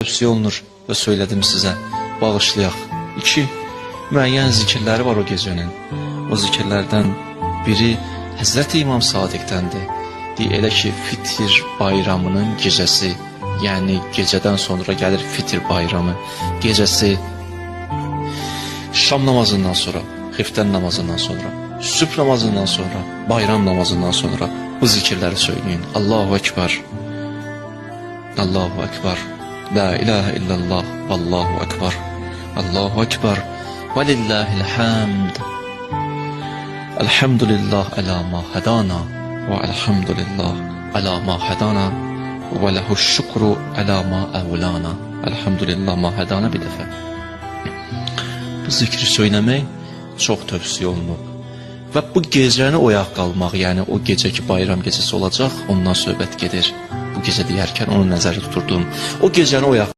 tövsiyə olunur və söylədim sizə, bağışlayaq. 2. Müəyyən zikirləri var o gecənin. O zikirlərdən biri Həzrəti İmam Sadiqdəndir. Elə ki, Fitr bayramının gecəsi, yəni gecədən sonra gəlir Fitr bayramı gecəsi, şam namazından sonra, xiftən namazından sonra, sübh namazından sonra, bayram namazından sonra bu zikirləri söyləyin. Allahu Ekber, Allahu Ekber, La ilahe illallah, Allahu Ekber, Allahu Ekber, ve lillahil hamd. Elhamdülillah ala ma hadana, ve elhamdülillah ala ma hadana, ve lehu şükru ala ma evlana. Elhamdülillah ma hadana bir dəfə. Bu zikri söyləmək çox tövsiyə olunub. Və bu gecəni oyaq qalmaq, yəni o gecə ki bayram gecəsi olacaq, ondan söhbət gedir. Bu gecə deyərkən onu nəzərdə tuturdum. O gecəni oyaq